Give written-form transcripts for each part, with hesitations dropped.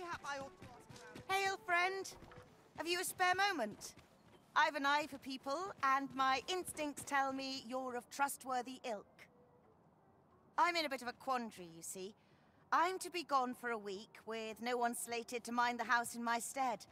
Mayhap I ought to ask around. Hail, friend. Have you a spare moment? I've an eye for people, and my instincts tell me you're of trustworthy ilk. I'm in a bit of a quandary, you see. I'm to be gone for a week, with no one slated to mind the house in my stead.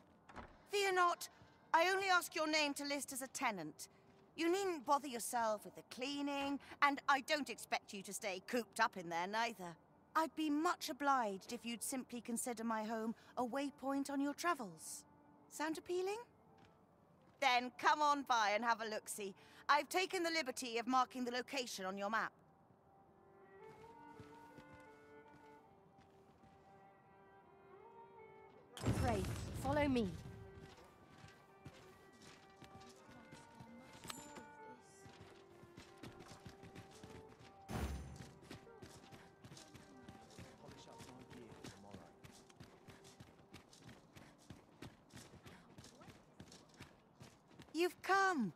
Fear not, I only ask your name to list as a tenant. You needn't bother yourself with the cleaning, and I don't expect you to stay cooped up in there neither. I'd be much obliged if you'd simply consider my home a waypoint on your travels. Sound appealing? Then come on by and have a look-see. I've taken the liberty of marking the location on your map. Pray, follow me. You've come.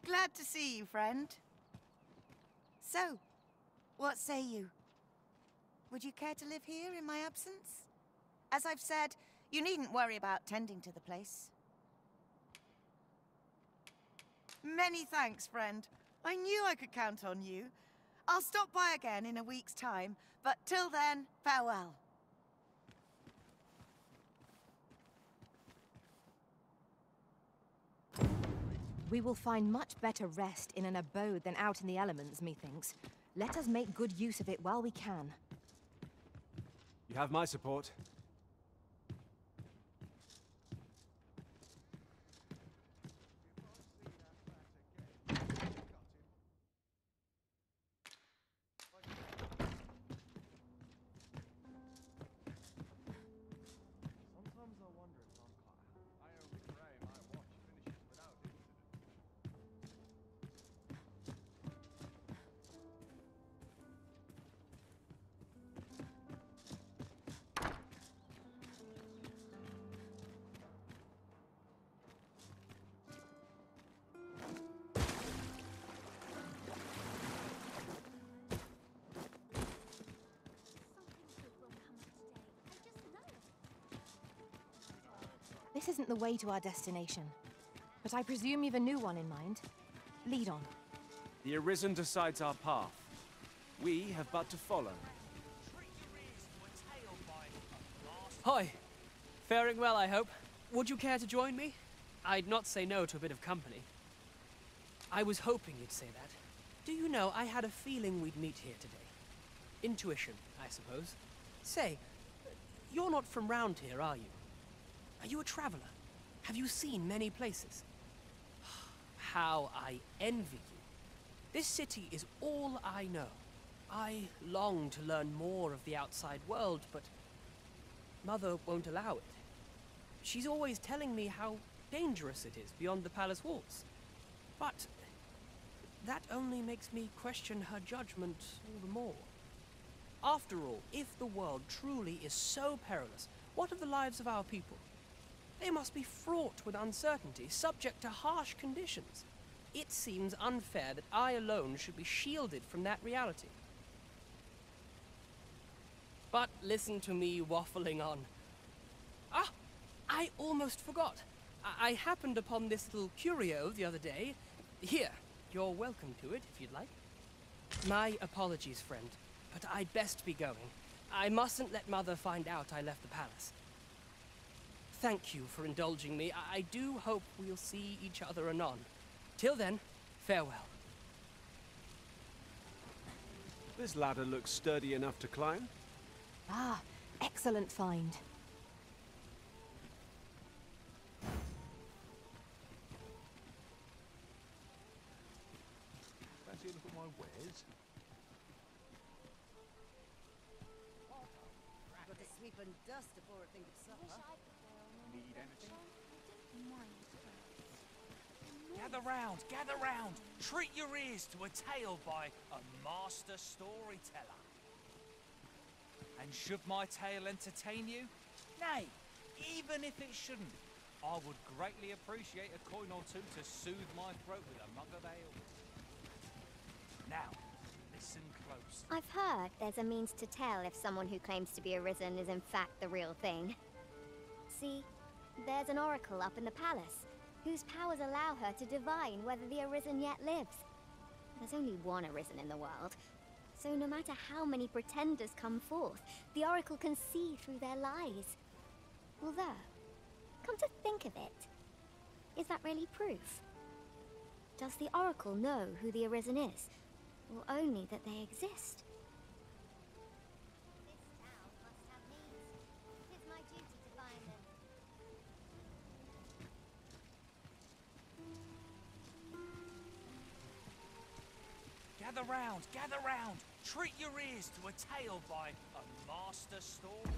Glad to see you, friend. So, what say you? Would you care to live here in my absence? As I've said, you needn't worry about tending to the place. Many thanks, friend. I knew I could count on you. I'll stop by again in a week's time, but till then, farewell. We will find much better rest in an abode than out in the elements, methinks. Let us make good use of it while we can. You have my support. Sometimes I wonder if I'm caught. I only pray my watch finishes without incident. This isn't the way to our destination, but I presume you've a new one in mind. Lead on. The Arisen decides our path. We have but to follow. Hi. Faring well, I hope. Would you care to join me? I'd not say no to a bit of company. I was hoping you'd say that. Do you know, I had a feeling we'd meet here today. Intuition, I suppose. Say, you're not from round here, are you? Are you a traveler? Have you seen many places? How I envy you. This city is all I know. I long to learn more of the outside world, but Mother won't allow it. She's always telling me how dangerous it is beyond the palace walls. But that only makes me question her judgment all the more. After all, if the world truly is so perilous, what of the lives of our people? They must be fraught with uncertainty, subject to harsh conditions. It seems unfair that I alone should be shielded from that reality. But listen to me waffling on. Ah, I almost forgot. I happened upon this little curio the other day. Here, you're welcome to it if you'd like. My apologies, friend, but I'd best be going. I mustn't let Mother find out I left the palace. Thank you for indulging me. I do hope we'll see each other anon. Till then, farewell. This ladder looks sturdy enough to climb. Ah, excellent find. Fancy a look at my wares? Got to sweep and dust before I think of supper. Need anything? Gather round! Treat your ears to a tale by a master storyteller. And should my tale entertain you? Nay, even if it shouldn't, I would greatly appreciate a coin or two to soothe my throat with a mug of ale. Now, listen close. I've heard there's a means to tell if someone who claims to be Arisen is in fact the real thing. see, there's an oracle up in the palace, whose powers allow her to divine whether the Arisen yet lives. There's only one Arisen in the world, so no matter how many pretenders come forth, the oracle can see through their lies. Although, come to think of it, is that really proof? Does the oracle know who the Arisen is, or only that they exist? This town must have needs. It's my duty to find them. Gather round, gather round. Treat your ears to a tale by a master storm.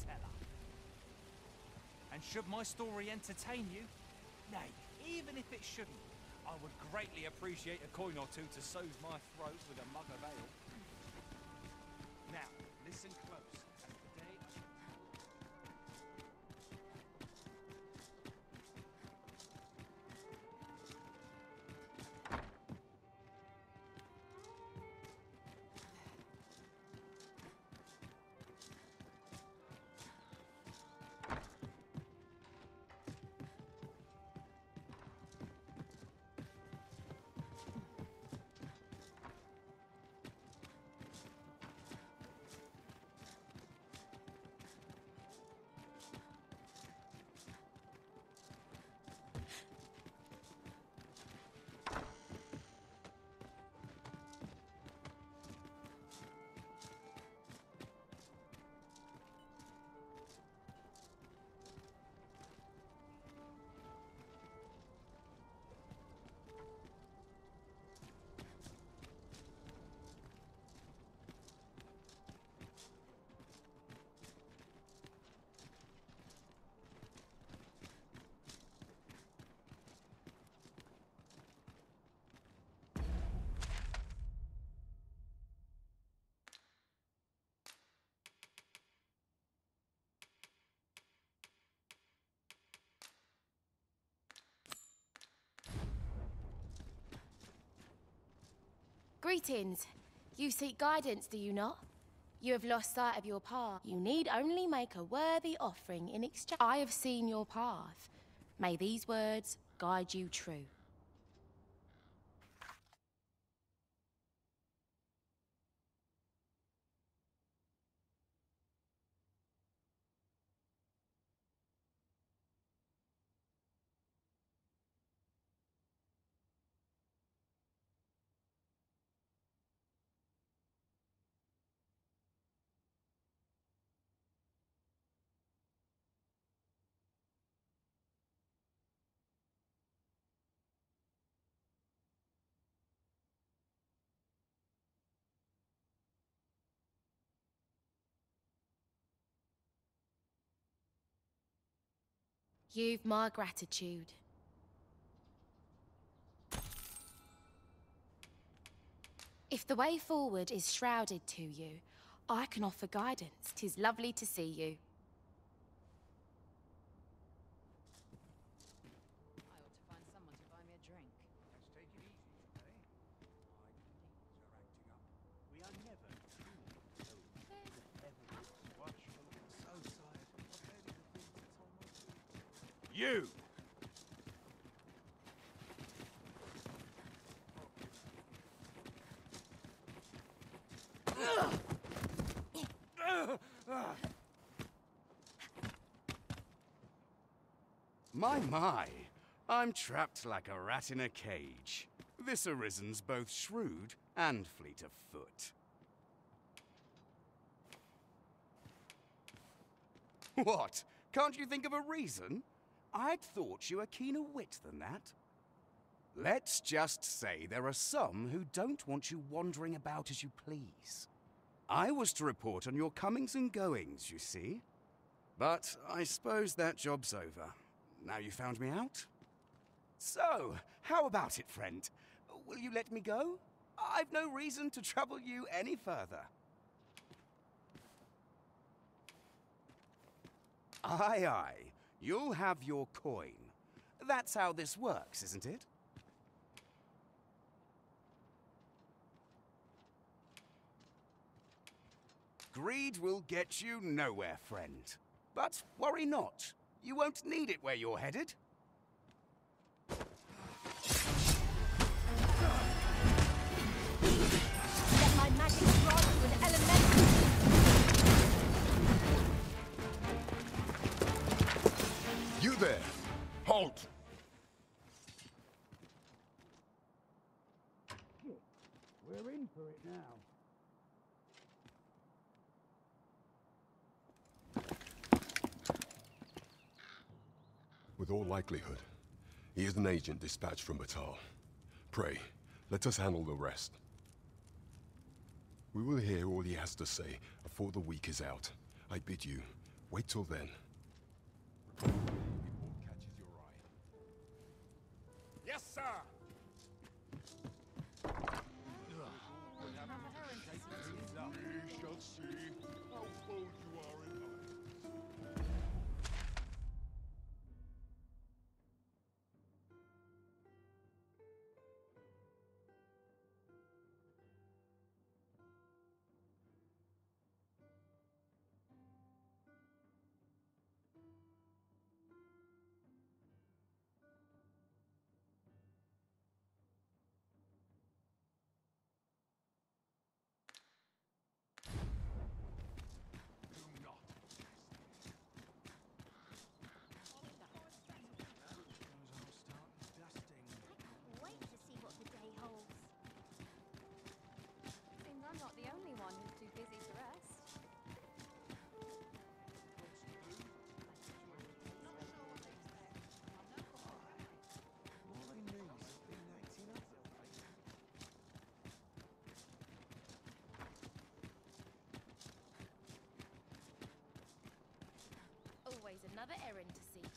Teller. And should my story entertain you, nay, even if it shouldn't, I would greatly appreciate a coin or two to soothe my throat with a mug of ale. Now, listen close, as today Greetings. You seek guidance, do you not? You have lost sight of your path. You need only make a worthy offering in exchange. I have seen your path. May these words guide you true. You've my gratitude. If the way forward is shrouded to you, I can offer guidance. 'Tis lovely to see you. I ought to find someone to buy me a drink. Let's take it easy, eh? My knees are acting up. We are never truly alone. Ever watchful, so tired. I've barely the things that's on my feet. You! My, I'm trapped like a rat in a cage. This Arisen's both shrewd and fleet of foot. What? Can't you think of a reason? I'd thought you were keener wit than that. Let's just say there are some who don't want you wandering about as you please. I was to report on your comings and goings, you see. But I suppose that job's over. Now you found me out? So, how about it, friend? Will you let me go? I've no reason to trouble you any further. Aye, aye. You'll have your coin. That's how this works, isn't it? Greed will get you nowhere, friend. But worry not. You won't need it where you're headed. Let my magic draw you an elemental. You there! Halt! We're in for it now. With all likelihood, he is an agent dispatched from Batal. Pray, let us handle the rest. We will hear all he has to say before the week is out. I bid you, wait till then. Report catches your eye. Yes, sir! We shall see how bold you are in life. Wait to see what the day holds. Seems I'm not the only one who's too busy to rest. Always another errand to see to.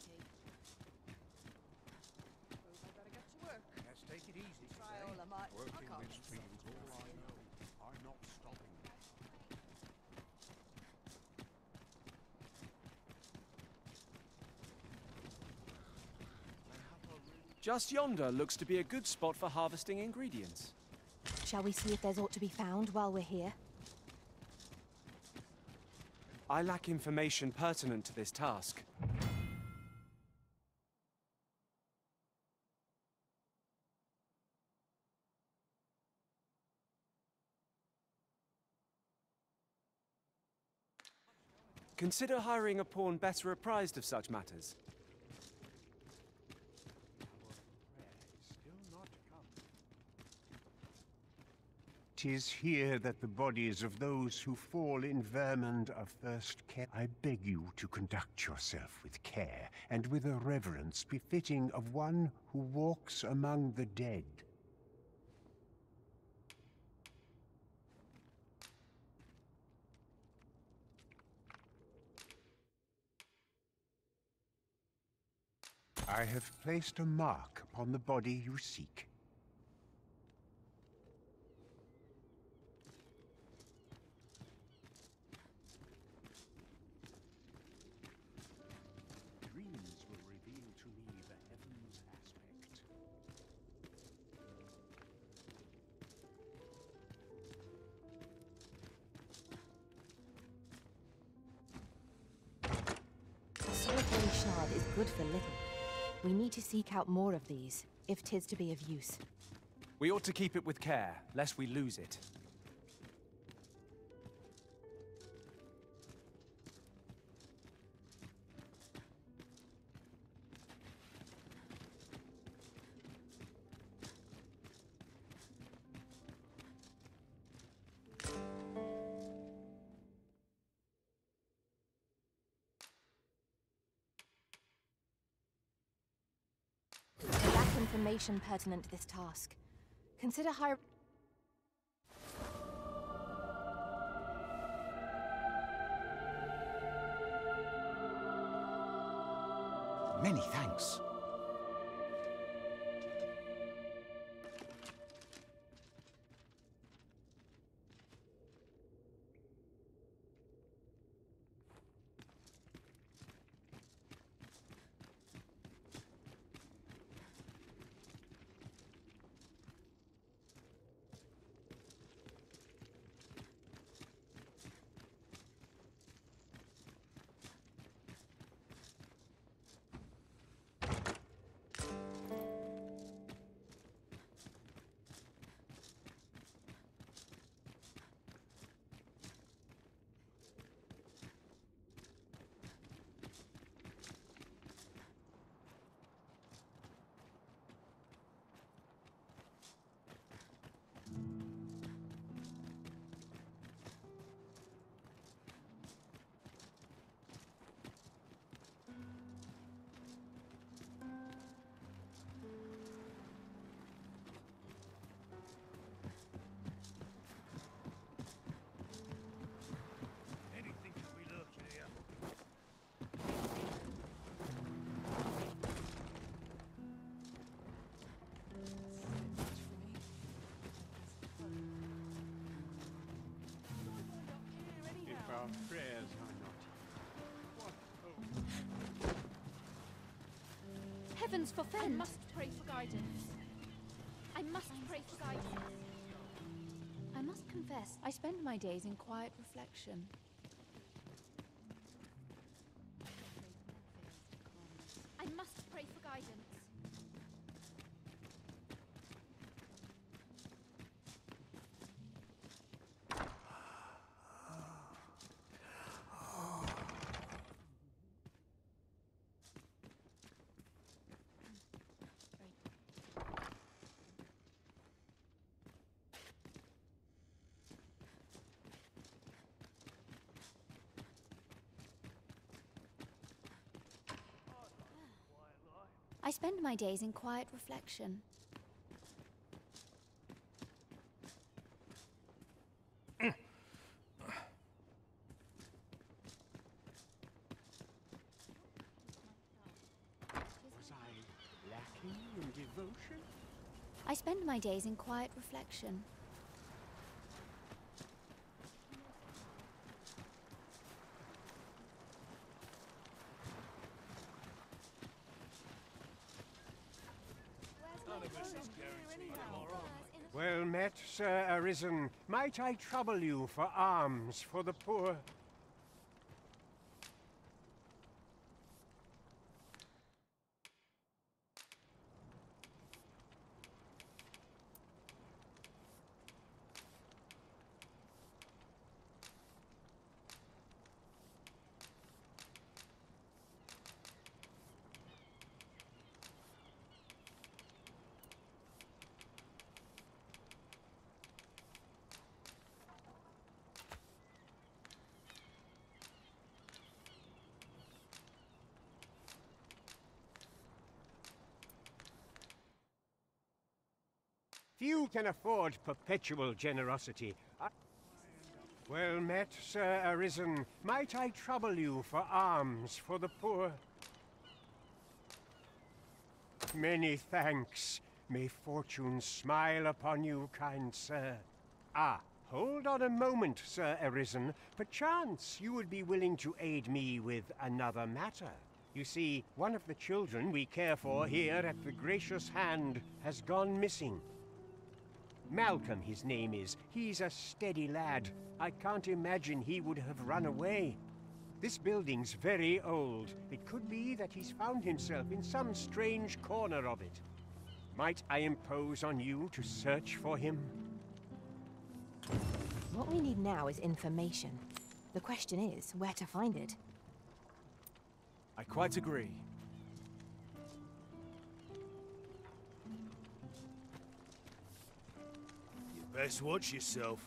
Let's take it easy. Viola might... I Working can't this field's all I know. I'm not stopping. Just yonder looks to be a good spot for harvesting ingredients. Shall we see if there's aught to be found while we're here? I lack information pertinent to this task. Consider hiring a pawn better apprised of such matters. Still not come. 'Tis here that the bodies of those who fall in vermond are first kept. I beg you to conduct yourself with care and with a reverence befitting of one who walks among the dead. I have placed a mark upon the body you seek. Dreams will reveal to me the heavens aspect. A solitary shard is good for little. We need to seek out more of these, if 'tis to be of use. We ought to keep it with care, lest we lose it. information pertinent to this task. Consider hiring... Many thanks. Anything can be lurking here. If our prayers are not what hope. Heavens forfend! I must pray for guidance. I must pray for guidance. I must confess, I spend my days in quiet reflection. I must pray for guidance. I spend my days in quiet reflection. Was I lacking in devotion? I spend my days in quiet reflection. Well met, Sir Arisen. Might I trouble you for alms for the poor? Few can afford perpetual generosity. Well met, Sir Arisen. Might I trouble you for alms for the poor? Many thanks. May fortune smile upon you, kind sir. Ah, hold on a moment, Sir Arisen. Perchance you would be willing to aid me with another matter. You see, one of the children we care for here at the Gracious Hand has gone missing. Malcolm, his name is. He's a steady lad. I can't imagine he would have run away. This building's very old. It could be that he's found himself in some strange corner of it. Might I impose on you to search for him? What we need now is information. The question is, where to find it? I quite agree. Best watch yourself.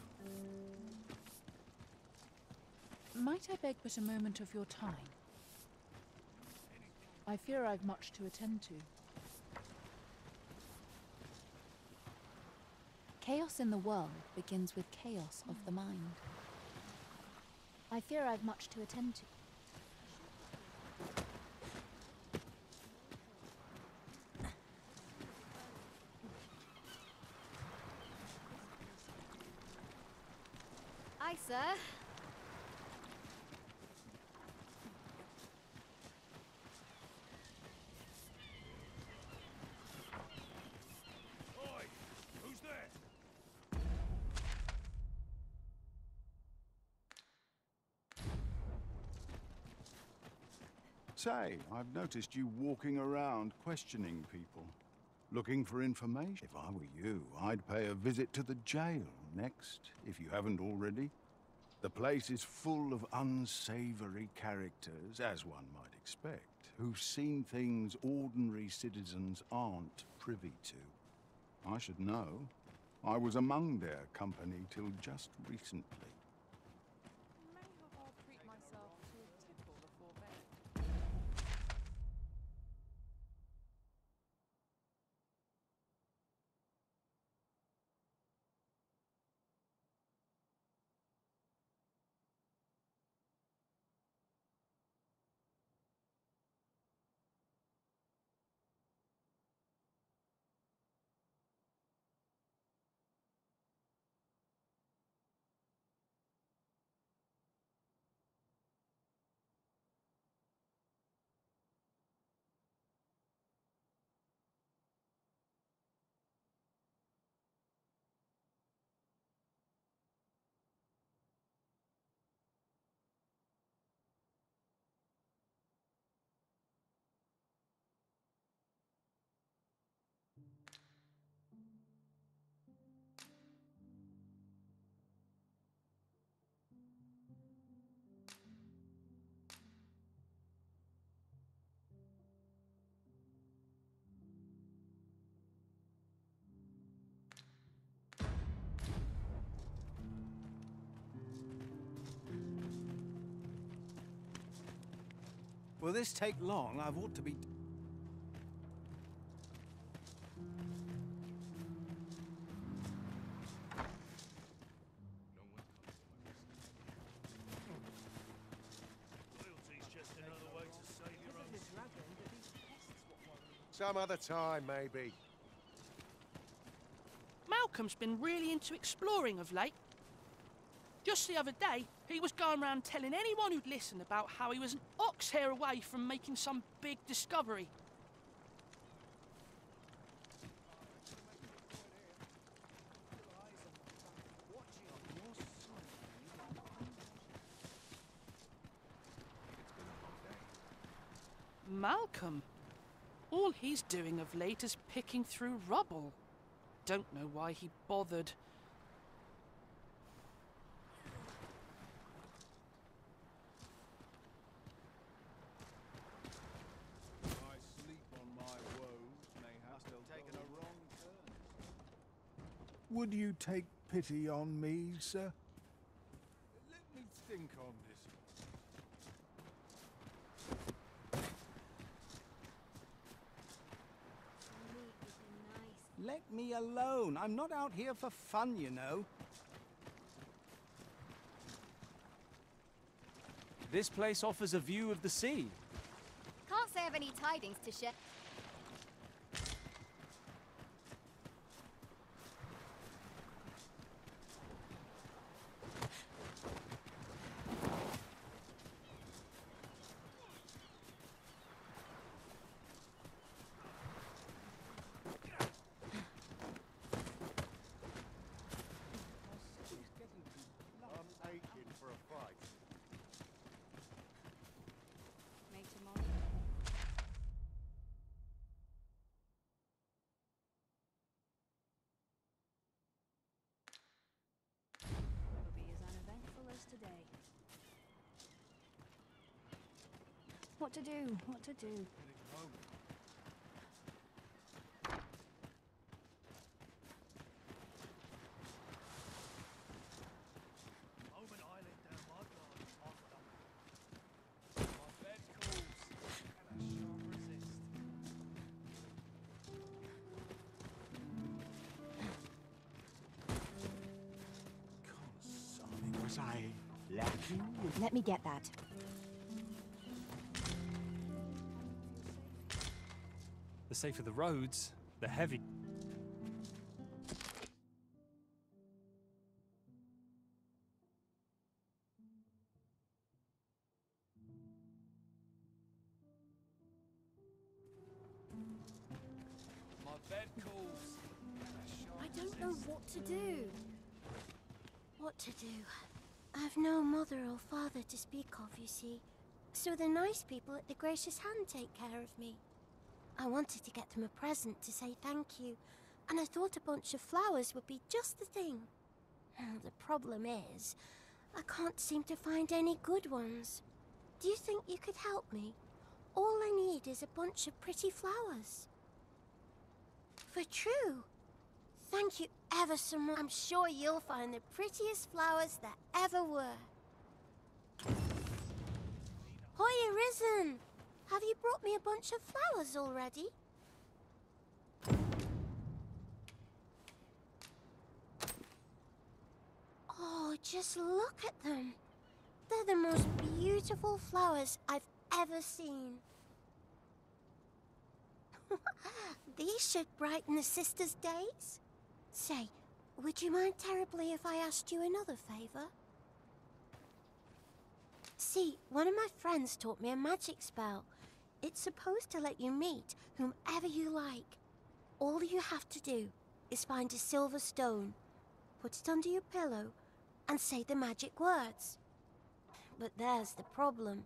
Might I beg but a moment of your time? I fear I've much to attend to. Chaos in the world begins with chaos of the mind. I fear I've much to attend to. Aye, sir. Oi! Who's there? Say, I've noticed you walking around questioning people, looking for information. If I were you, I'd pay a visit to the jail next, if you haven't already. The place is full of unsavory characters, as one might expect, who've seen things ordinary citizens aren't privy to. I should know. I was among their company till just recently. Mayhap I'll treat myself to a tipple before bed. Will this take long? I've ought to be... Loyalty's just another way to save your own skin. Some other time, maybe. Malcolm's been really into exploring of late. Just the other day, he was going around telling anyone who'd listen about how he was an ox hair away from making some big discovery. Malcolm? All he's doing of late is picking through rubble. Don't know why he bothered. I sleep on my woes, mayhap still taken a wrong turn. Would you take pity on me, sir? Let me think on this. Let me alone. I'm not out here for fun, you know. This place offers a view of the sea. Can't say I've any tidings to share. I'm aching for a fight. It'll be as uneventful as today. What to do? What to do? Moment I let down my guard, I'm done. My bed calls, and I shan't resist. Was I lacking? Let me get that. The safer the roads, the heavy. My bed calls. I don't know what to do. What to do? I've no mother or father to speak of, you see. So the nice people at the Gracious Hand take care of me. I wanted to get them a present to say thank you, and I thought a bunch of flowers would be just the thing. The problem is, I can't seem to find any good ones. Do you think you could help me? All I need is a bunch of pretty flowers. For true. Thank you ever so much. I'm sure you'll find the prettiest flowers that ever were. Hoya Risen! Have you brought me a bunch of flowers already? Oh, just look at them. They're the most beautiful flowers I've ever seen. These should brighten the sisters' days. Say, would you mind terribly if I asked you another favor? See, one of my friends taught me a magic spell. It's supposed to let you meet whomever you like. All you have to do is find a silver stone, put it under your pillow, and say the magic words. But there's the problem.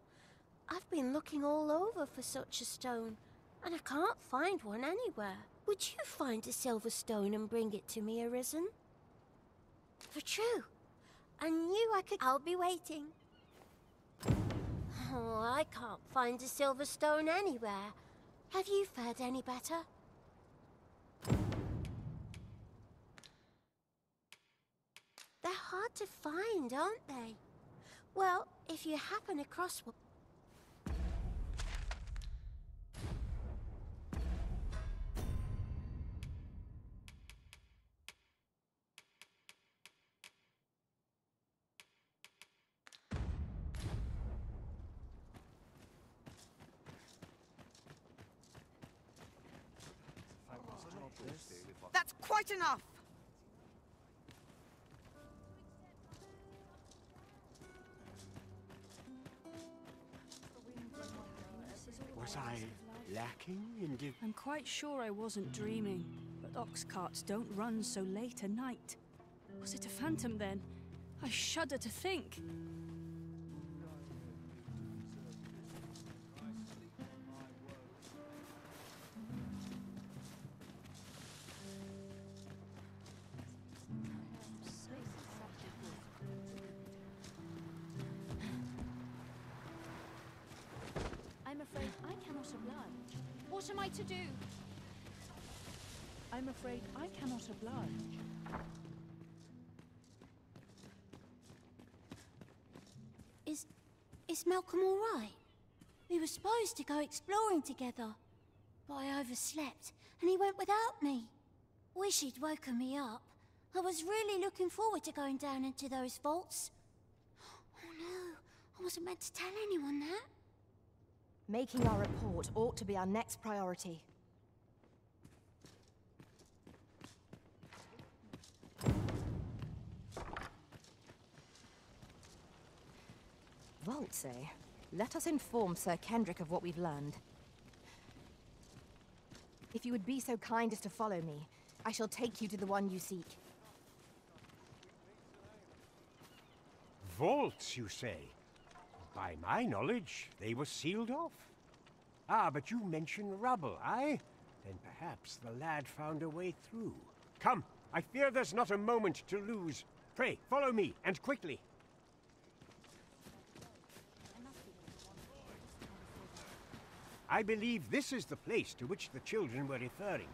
I've been looking all over for such a stone, and I can't find one anywhere. Would you find a silver stone and bring it to me, Arisen? For true. I knew I could. I'll be waiting. Oh, I can't find a silver stone anywhere. Have you fared any better? They're hard to find, aren't they? Well, if you happen across one... That's quite enough! Was I lacking in I'm quite sure I wasn't dreaming, but ox carts don't run so late at night. Was it a phantom then? I shudder to think. I'm afraid I cannot oblige. What am I to do? I'm afraid I cannot oblige. Is Malcolm all right? We were supposed to go exploring together, but I overslept and he went without me. Wish he'd woken me up. I was really looking forward to going down into those vaults. Oh no, I wasn't meant to tell anyone that. Making our report ought to be our next priority. Vaults, eh? Let us inform Sir Kendrick of what we've learned. If you would be so kind as to follow me, I shall take you to the one you seek. Vaults, you say? By my knowledge, they were sealed off. Ah, but you mentioned rubble, aye? Then perhaps the lad found a way through. Come, I fear there's not a moment to lose. Pray, follow me, and quickly. I believe this is the place to which the children were referring.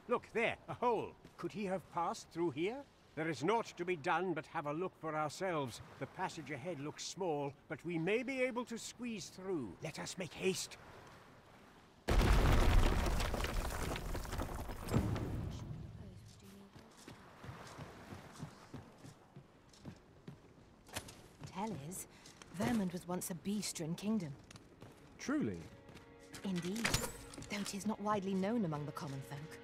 Look, there, a hole. Could he have passed through here? There is naught to be done but have a look for ourselves. The passage ahead looks small, but we may be able to squeeze through. Let us make haste. Vermund was once a bee-strewn kingdom. Truly? Indeed, though it is not widely known among the common folk.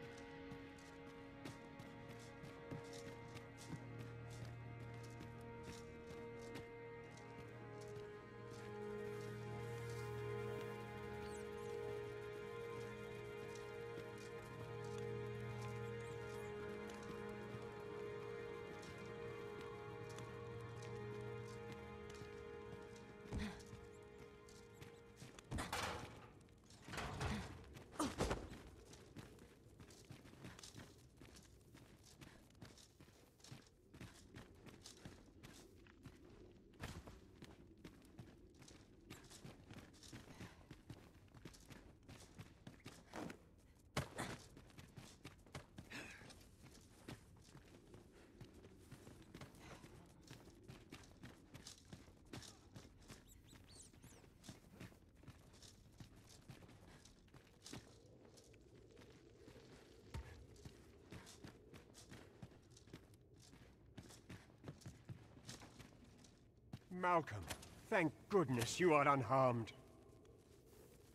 Malcolm, thank goodness you are unharmed.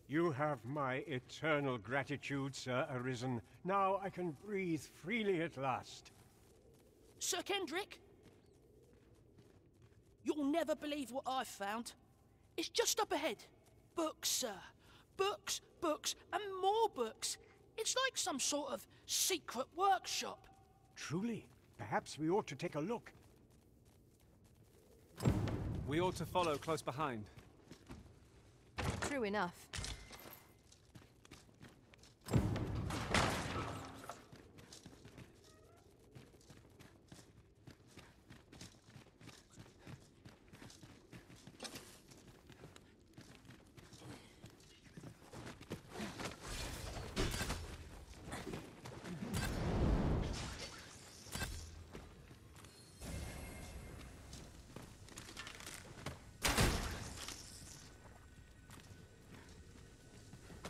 You have my eternal gratitude, Sir Arisen. Now I can breathe freely at last. Sir Kendrick? You'll never believe what I've found. It's just up ahead. Books, sir. Books, books, and more books. It's like some sort of secret workshop. Truly? Perhaps we ought to take a look. We ought to follow close behind. True enough.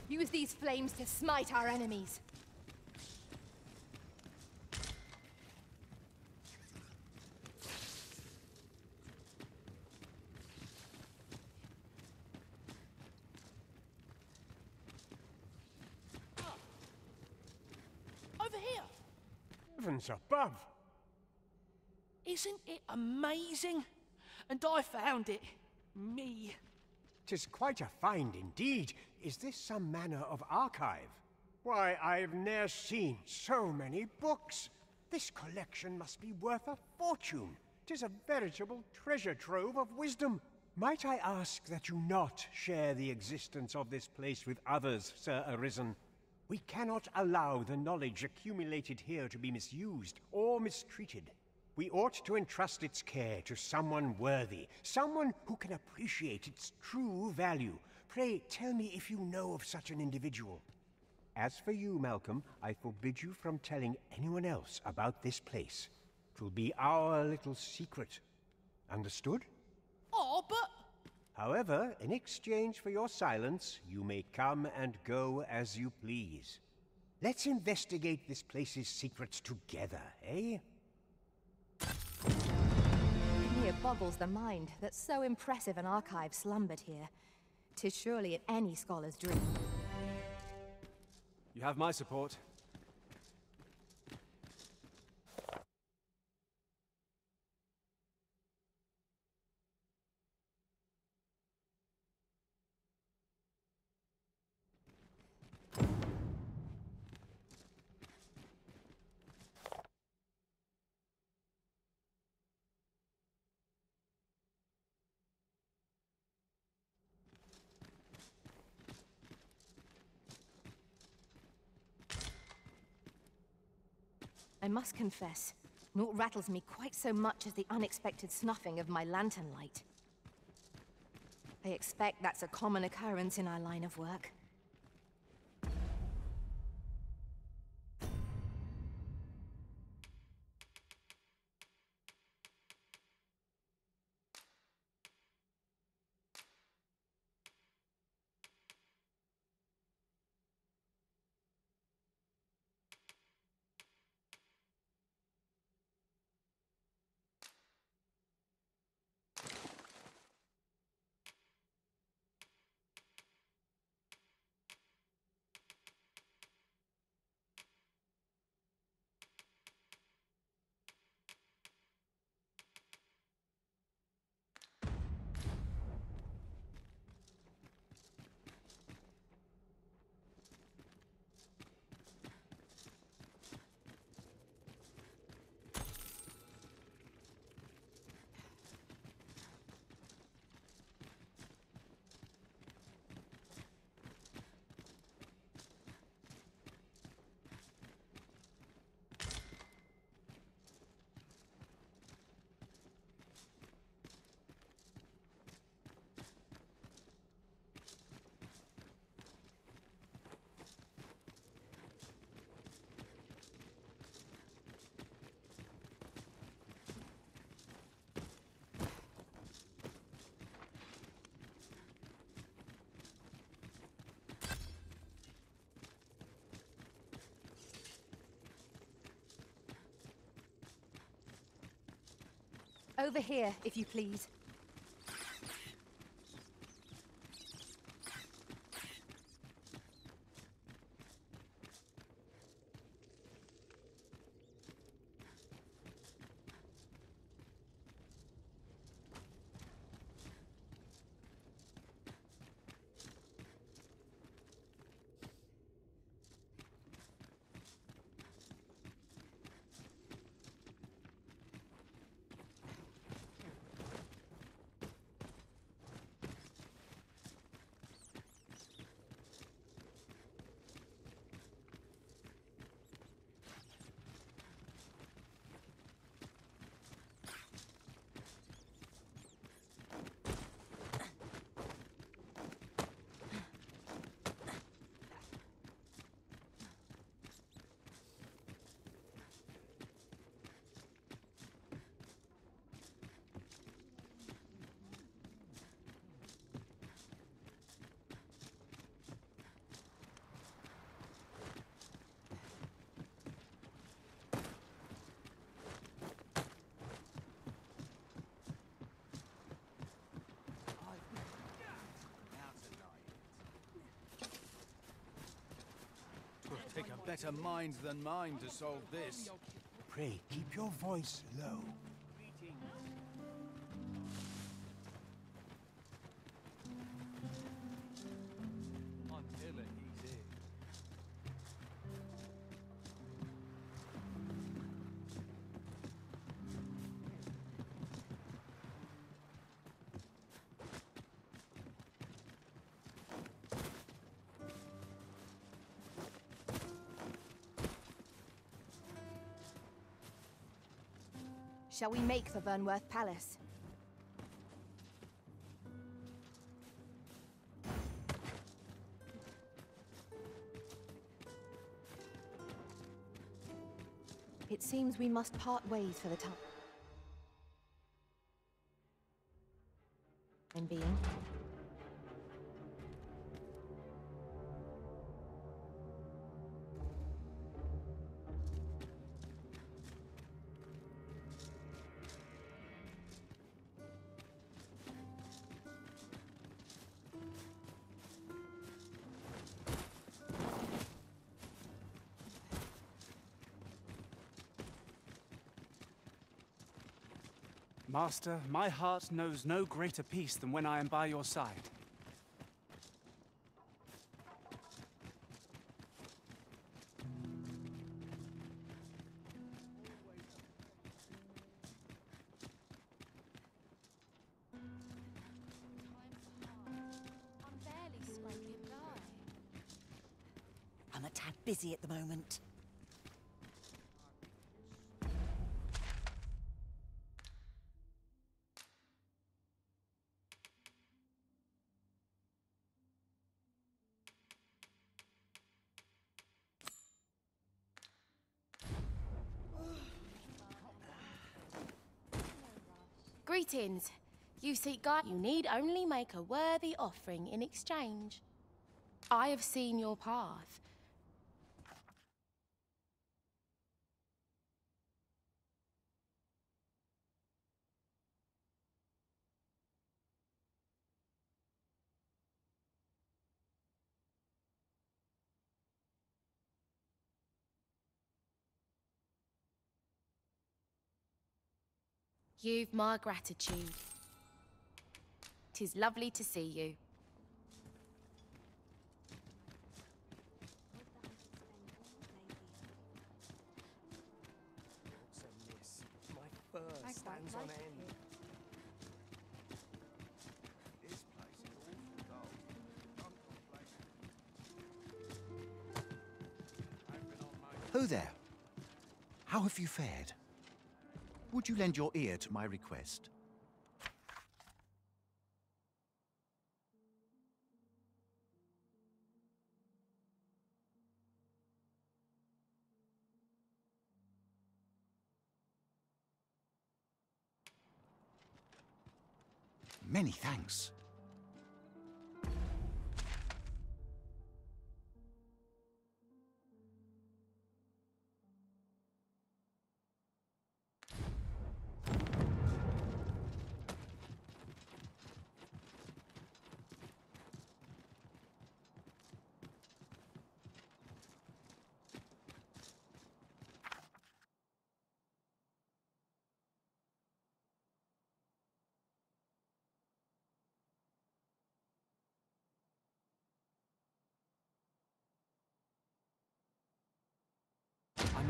Use these flames to smite our enemies. Over here. Heavens above! Isn't it amazing? And I found it. Me. 'Tis quite a find indeed. Is this some manner of archive? Why, I've ne'er seen so many books. This collection must be worth a fortune. 'Tis a veritable treasure trove of wisdom. Might I ask that you not share the existence of this place with others, Sir Arisen? We cannot allow the knowledge accumulated here to be misused or mistreated. We ought to entrust its care to someone worthy, someone who can appreciate its true value. Pray, tell me if you know of such an individual. As for you, Malcolm, I forbid you from telling anyone else about this place. 'Twill be our little secret. Understood? Oh, but... However, in exchange for your silence, you may come and go as you please. Let's investigate this place's secrets together, eh? It near boggles the mind that so impressive an archive slumbered here. 'Tis surely any scholar's dream. You have my support. I must confess, naught rattles me quite so much as the unexpected snuffing of my lantern light. I expect that's a common occurrence in our line of work. Over here, if you please. Take a better mind than mine to solve this. Pray, keep your voice low. Until he's here. Shall we make for Vernworth Palace? It seems we must part ways for the time being. Master, my heart knows no greater peace than when I am by your side. I'm barely scraping by. I'm a tad busy at the moment. Greetings. You seek God. You need only make a worthy offering in exchange. I have seen your path. You've my gratitude. 'Tis lovely to see you. What's amiss? My fur stands on end. This place is awful dull. Can't complain. Ho there. How have you fared? Would you lend your ear to my request? Many thanks.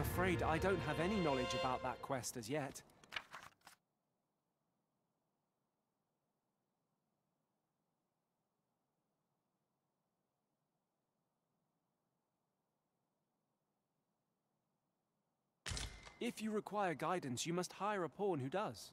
afraid I don't have any knowledge about that quest as yet. If you require guidance, you must hire a pawn who does.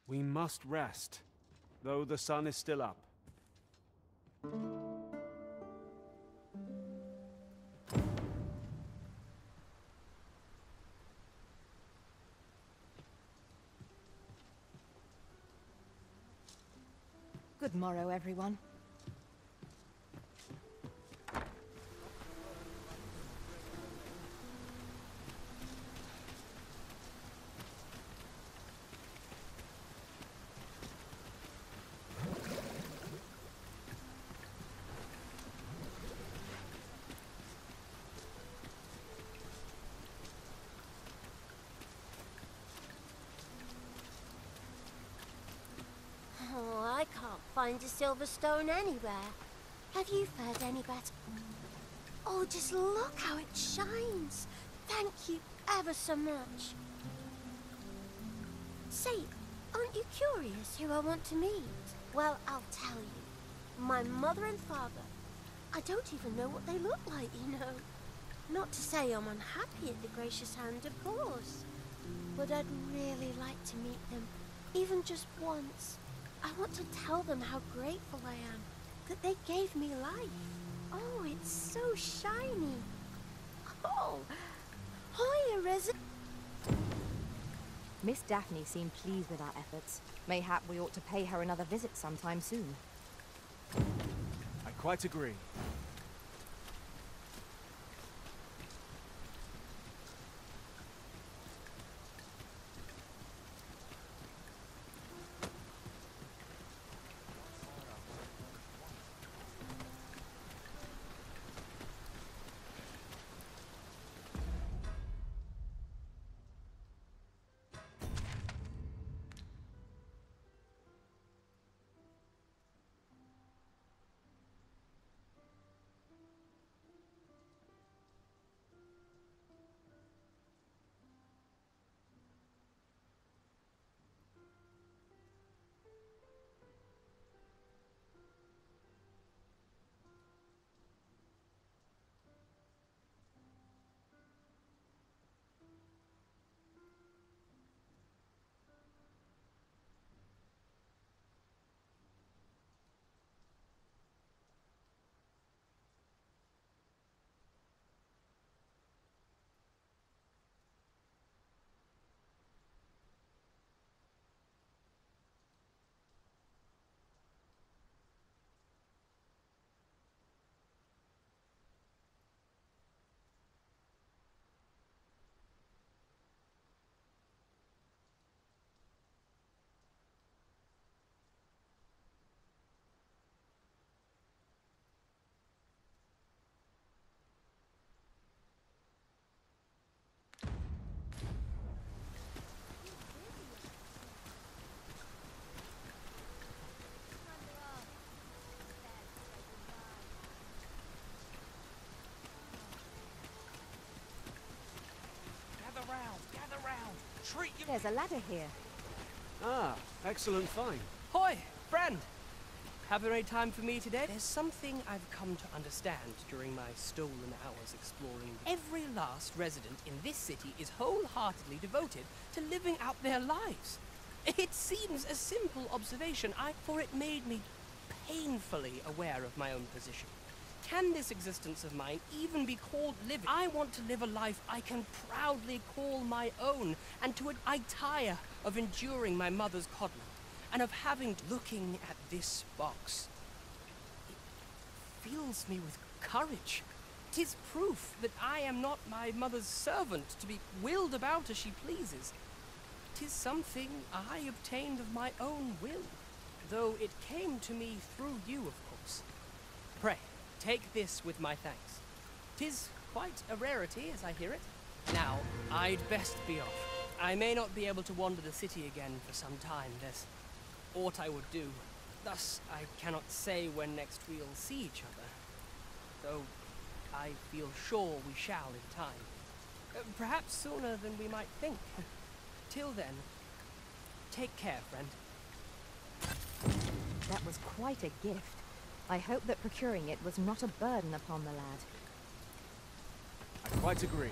We must rest, though the sun is still up. Good morrow, everyone. Oh, I can't find a silver stone anywhere. Have you fared any better? Oh, just look how it shines. Thank you ever so much. Say, aren't you curious who I want to meet? Well, I'll tell you. My mother and father. I don't even know what they look like, you know. Not to say I'm unhappy at the Gracious Hand, of course. But I'd really like to meet them, even just once. I want to tell them how grateful I am, that they gave me life. Oh, it's so shiny. Oh, hiya, resident. Miss Daphne seemed pleased with our efforts. Mayhap we ought to pay her another visit sometime soon. I quite agree. Treat you. There's a ladder here. Ah, excellent find. Hoi, friend! Have there any time for me today? There's something I've come to understand during my stolen hours exploring. Every last resident in this city is wholeheartedly devoted to living out their lives. It seems a simple observation, for it made me painfully aware of my own position. Can this existence of mine even be called living? I want to live a life I can proudly call my own, and I tire of enduring my mother's coddling. and of having looking at this box. It fills me with courage. 'Tis proof that I am not my mother's servant to be willed about as she pleases. 'Tis something I obtained of my own will, though it came to me through you, of course. Pray, take this with my thanks. 'Tis quite a rarity, as I hear it. Now, I'd best be off. I may not be able to wander the city again for some time. There's aught I would do. Thus, I cannot say when next we'll see each other, though I feel sure we shall in time. Perhaps sooner than we might think. Till then, take care, friend. That was quite a gift. I hope that procuring it was not a burden upon the lad. I quite agree.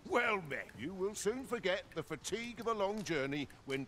Well met. You will soon forget the fatigue of a long journey when...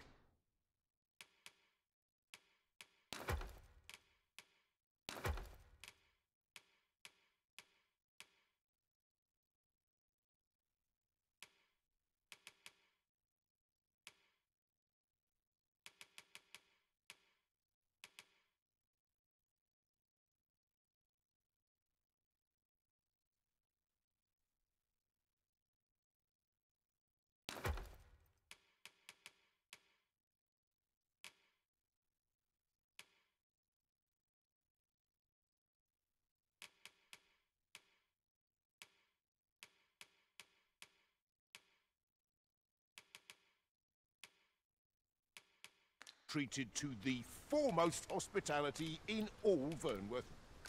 treated to the foremost hospitality in all Vernworth.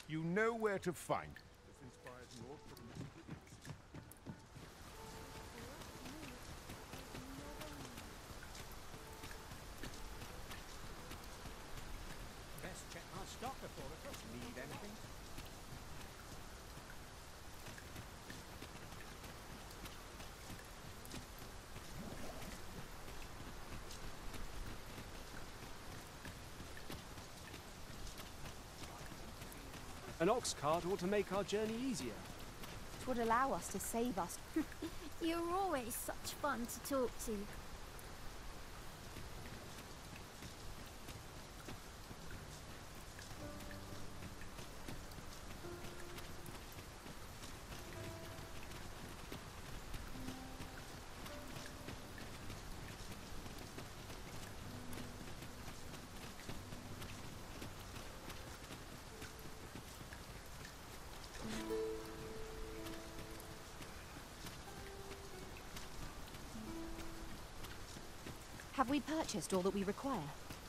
You know where to find. This inspires more from Best check our stock before it does need anything. An ox cart ought to make our journey easier. It would allow us to save us. You're always such fun to talk to. Have we purchased all that we require?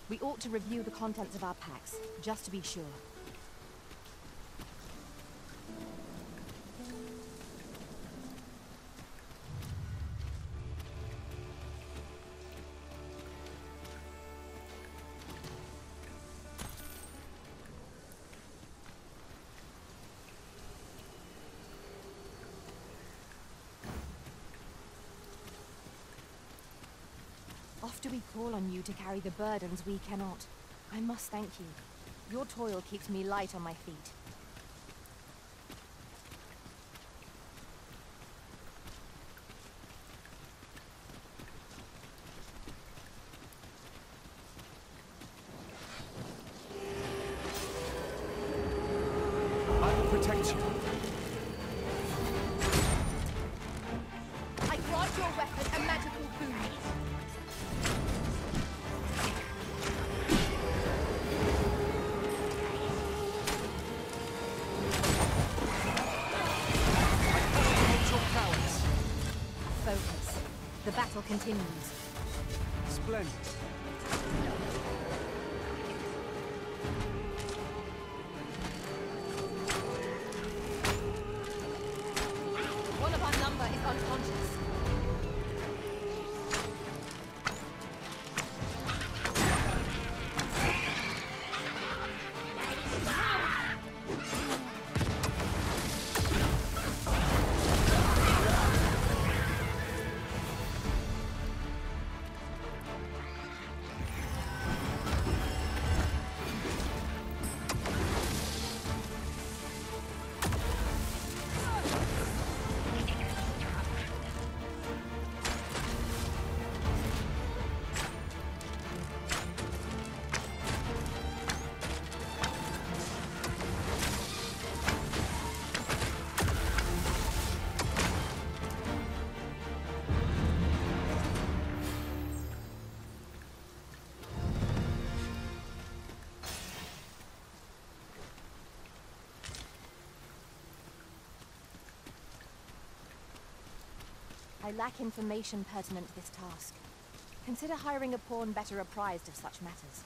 We ought to review the contents of our packs, just to be sure. oft do we call on you to carry the burdens we cannot. I must thank you. Your toil keeps me light on my feet. I will protect you. I grant your weapon a magical boon. Focus. The battle continues. Splendid. One of our number is unconscious. I lack information pertinent to this task. Consider hiring a pawn better apprised of such matters.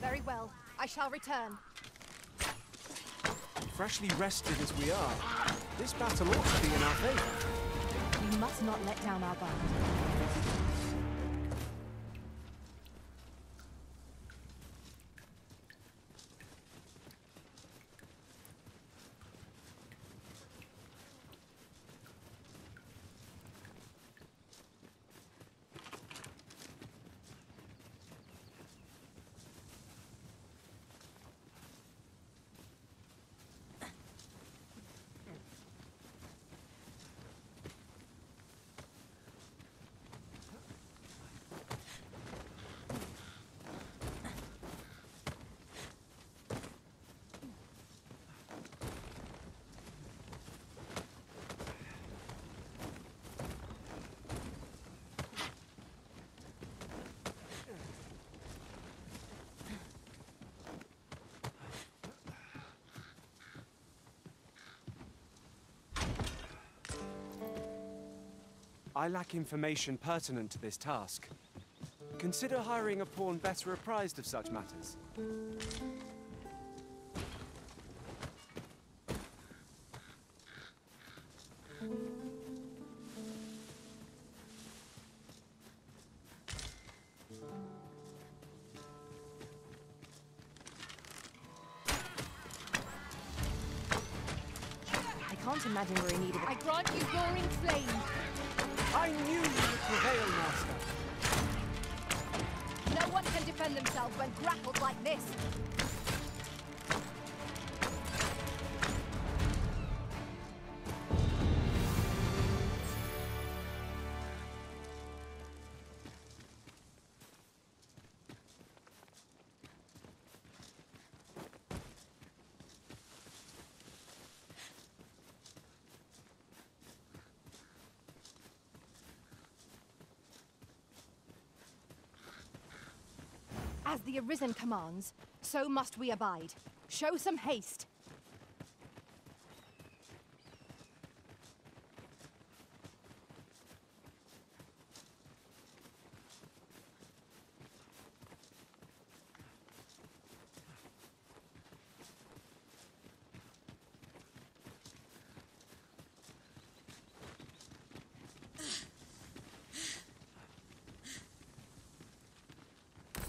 Very well. I shall return. Freshly rested as we are, this battle ought to be in our favor. We must not let down our guard. I lack information pertinent to this task. Consider hiring a pawn better apprised of such matters. I can't imagine we're in need of it. I grant you roaring flame. I knew you would prevail, Master. No one can defend themselves when grappled like this. As the Arisen commands, so must we abide. Show some haste.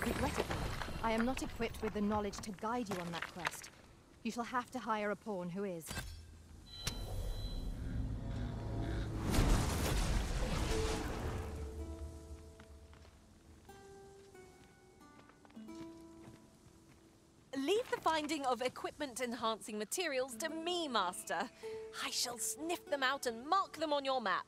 Regrettably, I am not equipped with the knowledge to guide you on that quest. You shall have to hire a pawn who is. Leave the finding of equipment-enhancing materials to me, Master. I shall sniff them out and mark them on your map.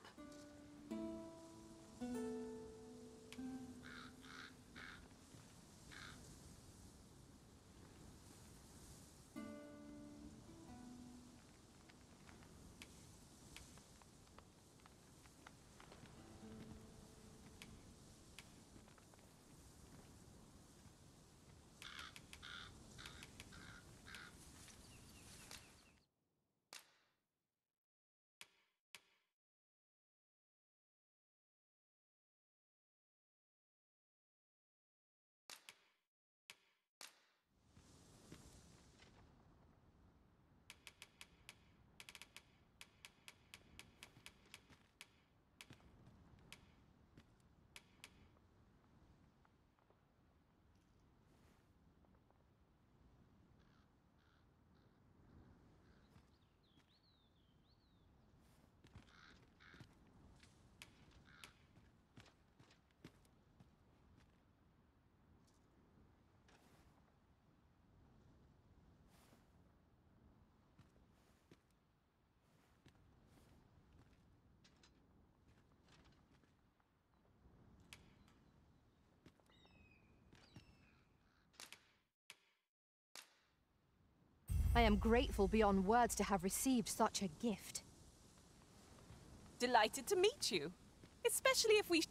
I am grateful beyond words to have received such a gift. Delighted to meet you. Especially if we